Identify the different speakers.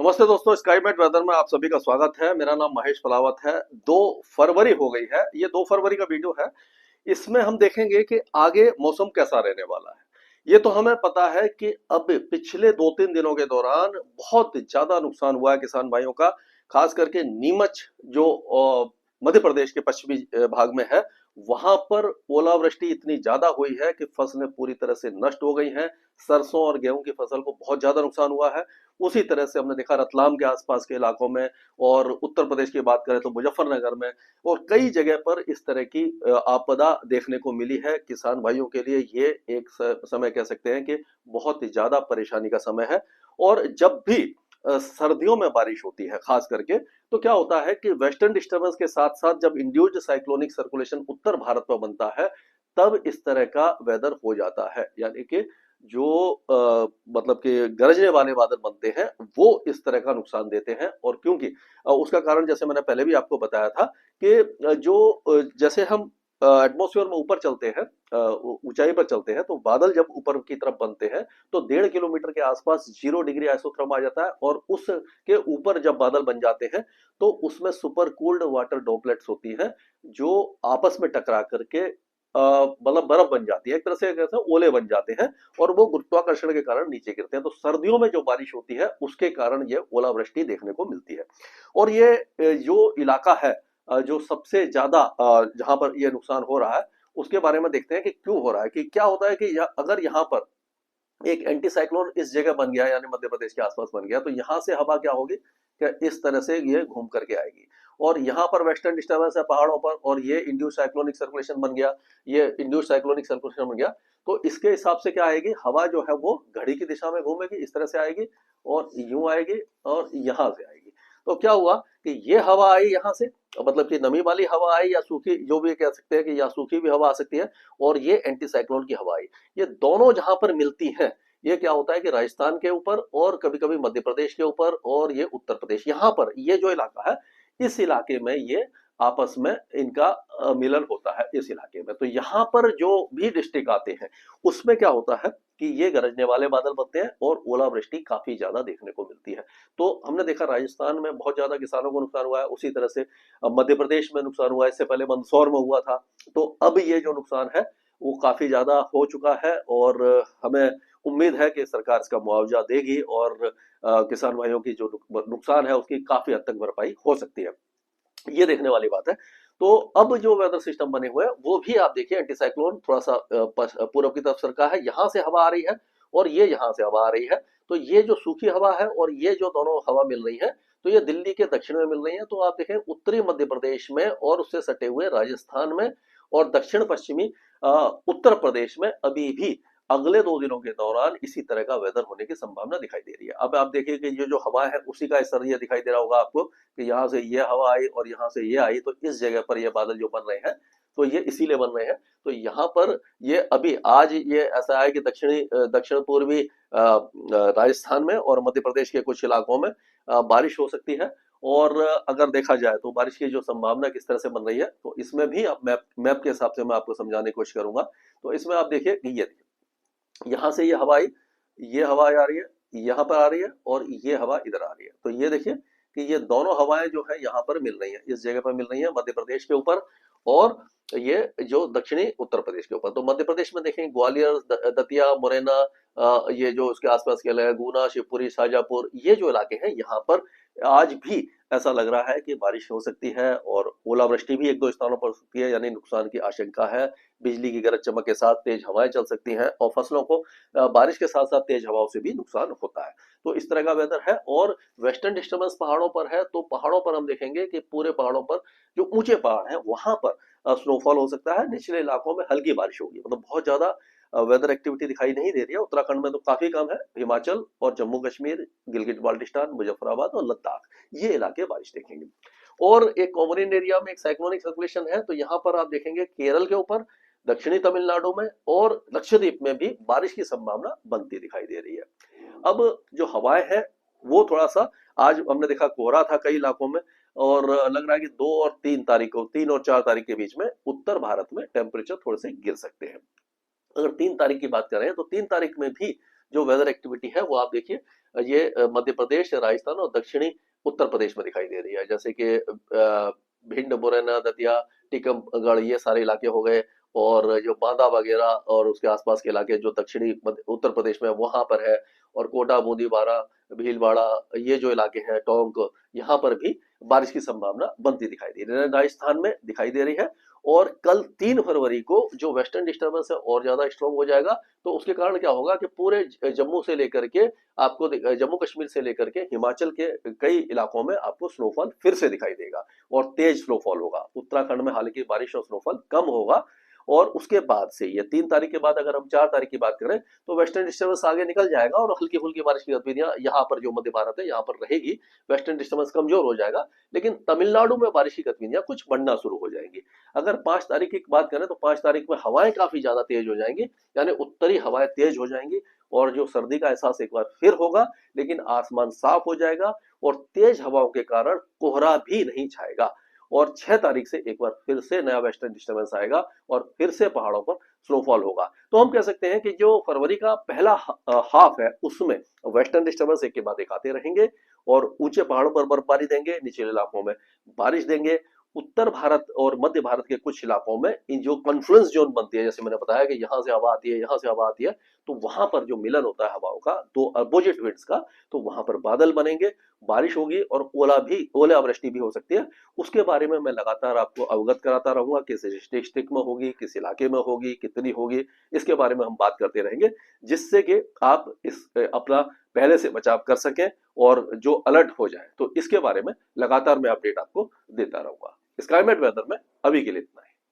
Speaker 1: नमस्ते दोस्तों, sky met weather में आप सभी का स्वागत है। मेरा नाम महेश पलावत है। 2 फरवरी हो गई है। ये 2 फरवरी का वीडियो है। इसमें हम देखेंगे कि आगे मौसम कैसा रहने वाला है। ये तो हमें पता है कि अब पिछले 2-3 दिनों के दौरान बहुत ज्यादा नुकसान हुआ है किसान भाइयों का। खास करके नीमच जो मध्य प्रदेश के पश्चिमी भाग में है, वहां पर ओलावृष्टि इतनी ज्यादा हुई है कि फसलें पूरी तरह से नष्ट हो गई हैं। सरसों और गेहूं की फसल को बहुत ज्यादा नुकसान हुआ है। उसी तरह से हमने देखा रतलाम के आसपास के इलाकों में, और उत्तर प्रदेश की बात करें तो मुजफ्फरनगर में और कई जगह पर इस तरह की आपदा देखने को मिली है। किसान भाइयों के लिए ये एक समय कह सकते हैं कि बहुत ही ज्यादा परेशानी का समय है। और जब भी सर्दियों में बारिश होती है खास करके, तो क्या होता है कि वेस्टर्न डिस्टर्बेंस के साथ साथ जब इंड्यूस्ड साइक्लोनिक सर्कुलेशन उत्तर भारत में बनता है, तब इस तरह का वेदर हो जाता है। यानी कि जो मतलब कि गरजने वाले बादल बनते हैं, वो इस तरह का नुकसान देते हैं। और क्योंकि उसका कारण जैसे मैंने पहले भी आपको बताया था कि जैसे हम एटमॉस्फेयर में ऊपर चलते हैं, ऊंचाई पर चलते हैं, तो बादल जब ऊपर की तरफ बनते हैं तो 1.5 किलोमीटर के आसपास 0 डिग्री आइसोथर्म आ जाता है। और उसके ऊपर जब बादल बन जाते हैं तो उसमें सुपर कूल्ड वाटर ड्रॉपलेट्स होती हैं, जो आपस में टकरा करके मतलब बर्फ बन जाती है, एक तरह से कैसे ओले बन जाते हैं। और वो गुरुत्वाकर्षण के कारण नीचे गिरते हैं। तो सर्दियों में जो बारिश होती है उसके कारण ये ओलावृष्टि देखने को मिलती है। और ये जो इलाका है, जो सबसे ज्यादा जहां पर ये नुकसान हो रहा है, उसके बारे में देखते हैं कि क्यों हो रहा है। कि क्या होता है कि अगर यहाँ पर एक एंटी साइक्लोन इस जगह बन गया, यानी मध्य प्रदेश के आसपास बन गया, तो यहाँ से हवा क्या होगी कि इस तरह से ये घूम करके आएगी। और यहाँ पर वेस्टर्न डिस्टर्बेंस है पहाड़ों पर, और ये इंड्यूस साइक्लोनिक सर्कुलेशन बन गया। ये इंड्यूस साइक्लोनिक सर्कुलेशन बन गया, तो इसके हिसाब से क्या आएगी, हवा जो है वो घड़ी की दिशा में घूमेगी, इस तरह से आएगी और यूं आएगी और यहाँ से आएगी। तो क्या हुआ कि ये हवा आई यहाँ से, मतलब कि नमी वाली हवा आई, या सूखी, जो भी कह सकते हैं कि या सूखी भी हवा आ सकती है, और ये एंटी साइक्लोन की हवा आई। ये दोनों जहां पर मिलती हैं, ये क्या होता है कि राजस्थान के ऊपर और कभी कभी मध्य प्रदेश के ऊपर और ये उत्तर प्रदेश, यहाँ पर ये जो इलाका है, इस इलाके में ये आपस में इनका मिलन होता है इस इलाके में। तो यहाँ पर जो भी डिस्ट्रिक्ट आते हैं, उसमें क्या होता है कि ये गरजने वाले बादल बनते हैं और ओलावृष्टि काफी ज्यादा देखने को मिलती है। तो हमने देखा राजस्थान में बहुत ज्यादा किसानों को नुकसान हुआ है। उसी तरह से मध्य प्रदेश में नुकसान हुआ है, इससे पहले मंदसौर में हुआ था। तो अब ये जो नुकसान है वो काफी ज्यादा हो चुका है, और हमें उम्मीद है कि सरकार इसका मुआवजा देगी, और किसान भाइयों की जो नुकसान है उसकी काफी हद तक भरपाई हो सकती है। ये देखने वाली बात है। तो अब जो वेदर सिस्टम बने हुए हैं, वो भी आप देखिए, एंटी साइक्लोन थोड़ा सा पूर्व की तरफ सरका है, यहाँ से हवा आ रही है और ये यहाँ से हवा आ रही है। तो ये जो सूखी हवा है और ये जो दोनों हवा मिल रही है, तो ये दिल्ली के दक्षिण में मिल रही है। तो आप देखें उत्तरी मध्य प्रदेश में और उससे सटे हुए राजस्थान में और दक्षिण पश्चिमी उत्तर प्रदेश में अभी भी अगले 2 दिनों के दौरान इसी तरह का वेदर होने की संभावना दिखाई दे रही है। अब आप देखिए कि ये जो हवा है उसी का असर ये दिखाई दे रहा होगा आपको कि यहाँ से ये हवा आई और यहाँ से ये आई, तो इस जगह पर ये बादल जो बन रहे हैं, तो ये इसीलिए बन रहे हैं। तो यहाँ पर ये अभी आज ये ऐसा है कि दक्षिण पूर्वी राजस्थान में और मध्य प्रदेश के कुछ इलाकों में बारिश हो सकती है। और अगर देखा जाए तो बारिश की जो संभावना किस तरह से बन रही है, तो इसमें भी अब मैप के हिसाब से मैं आपको समझाने की कोशिश करूंगा। तो इसमें आप देखिए कि ये यहाँ से ये हवा आई, ये हवा आ रही है, यहाँ पर आ रही है, और ये हवा इधर आ रही है। तो ये देखिए कि ये दोनों हवाएं जो है यहाँ पर मिल रही हैं, इस जगह पर मिल रही हैं मध्य प्रदेश के ऊपर, और ये जो दक्षिणी उत्तर प्रदेश के ऊपर। तो मध्य प्रदेश में देखें ग्वालियर, दतिया, मुरैना, ये जो उसके आसपास के इलाके, गुना, शिवपुरी, शाजापुर, ये जो इलाके हैं, यहाँ पर आज भी ऐसा लग रहा है कि बारिश हो सकती है, और ओलावृष्टि भी 1-2 स्थानों पर हो सकती है, यानी नुकसान की आशंका है। बिजली की गरज चमक के साथ तेज हवाएं चल सकती हैं, और फसलों को बारिश के साथ साथ तेज हवाओं से भी नुकसान होता है। तो इस तरह का वेदर है। और वेस्टर्न डिस्टर्बेंस पहाड़ों पर है, तो पहाड़ों पर हम देखेंगे कि पूरे पहाड़ों पर जो ऊंचे पहाड़ हैं वहां पर स्नोफॉल हो सकता है। निचले इलाकों में हल्की बारिश होगी, मतलब बहुत ज्यादा वेदर एक्टिविटी दिखाई नहीं दे रही है। उत्तराखंड में तो काफी कम है। हिमाचल और जम्मू कश्मीर, गिलगित बाल्टिस्तान, मुजफ्फराबाद और लद्दाख, ये इलाके बारिश देखेंगे। और एक कॉमरिन एरिया में एक साइक्लोनिक सर्कुलेशन है, तो यहाँ पर आप देखेंगे केरल के ऊपर, दक्षिणी तमिलनाडु में और लक्षद्वीप में भी बारिश की संभावना बनती दिखाई दे रही है। अब जो हवाएं हैं वो थोड़ा सा, आज हमने देखा कोहरा था कई इलाकों में, और लग रहा है कि 2 और 3 तारीख को, 3 और 4 तारीख के बीच में उत्तर भारत में टेम्परेचर थोड़े से गिर सकते हैं। अगर 3 तारीख की बात करें तो 3 तारीख में भी जो वेदर एक्टिविटी है वो आप देखिए, ये मध्य प्रदेश, राजस्थान और दक्षिणी उत्तर प्रदेश में दिखाई दे रही है। जैसे कि भिंड, मुरैना, दतिया, टीकमगढ़, ये सारे इलाके हो गए, और जो बांदा वगैरह और उसके आसपास के इलाके जो दक्षिणी उत्तर प्रदेश में वहां पर है, और कोटा, बूंदी, बारा, भीलवाड़ा, ये जो इलाके हैं, टोंक, यहाँ पर भी बारिश की संभावना बनती दिखाई दे रही है, राजस्थान में दिखाई दे रही है। और कल 3 फरवरी को जो वेस्टर्न डिस्टर्बेंस है और ज्यादा स्ट्रॉन्ग हो जाएगा, तो उसके कारण क्या होगा कि पूरे जम्मू से लेकर के आपको जम्मू कश्मीर से लेकर के हिमाचल के कई इलाकों में आपको स्नोफॉल फिर से दिखाई देगा, और तेज स्नोफॉल होगा। उत्तराखंड में हालांकि बारिश और स्नोफॉल कम होगा। और उसके बाद से ये 3 तारीख के बाद अगर हम 4 तारीख की बात करें, तो वेस्टर्न डिस्टर्बेंस आगे निकल जाएगा और हल्की फुल्की बारिश की गतिविधियां यहाँ पर जो मध्य भारत है यहाँ पर रहेगी। वेस्टर्न डिस्टर्बेंस कमजोर हो जाएगा, लेकिन तमिलनाडु में बारिश की गतिविधियां कुछ बढ़ना शुरू हो जाएंगी। अगर 5 तारीख की बात करें, तो 5 तारीख में हवाएं काफी ज्यादा तेज हो जाएंगी, यानी उत्तरी हवाएं तेज हो जाएंगी, और जो सर्दी का एहसास एक बार फिर होगा, लेकिन आसमान साफ हो जाएगा और तेज हवाओं के कारण कोहरा भी नहीं छाएगा। और 6 तारीख से एक बार फिर से नया वेस्टर्न डिस्टर्बेंस आएगा और फिर से पहाड़ों पर स्नोफॉल होगा। तो हम कह सकते हैं कि जो फरवरी का पहला हाफ है, उसमें वेस्टर्न डिस्टर्बेंस एक के बाद एक आते रहेंगे, और ऊंचे पहाड़ों पर बर्फबारी देंगे, निचले इलाकों में बारिश देंगे। उत्तर भारत और मध्य भारत के कुछ इलाकों में इन जो कॉन्फ्लुएंस जोन बनती है, जैसे मैंने बताया कि यहाँ से हवा आती है, यहाँ से हवा आती है, तो वहां पर जो मिलन होता है हवाओं का, दो अपोजिट विंड्स का, तो वहां पर बादल बनेंगे, बारिश होगी, और ओलावृष्टि भी हो सकती है। उसके बारे में मैं लगातार आपको अवगत कराता रहूंगा, किस डिस्ट्रिक्ट में होगी, किस इलाके में होगी, कितनी होगी, इसके बारे में हम बात करते रहेंगे, जिससे कि आप इस अपना पहले से बचाव कर सकें और जो अलर्ट हो जाए। तो इसके बारे में लगातार मैं अपडेट आपको देता रहूंगा। स्काईमेट वेदर में अभी के लिए इतना ही।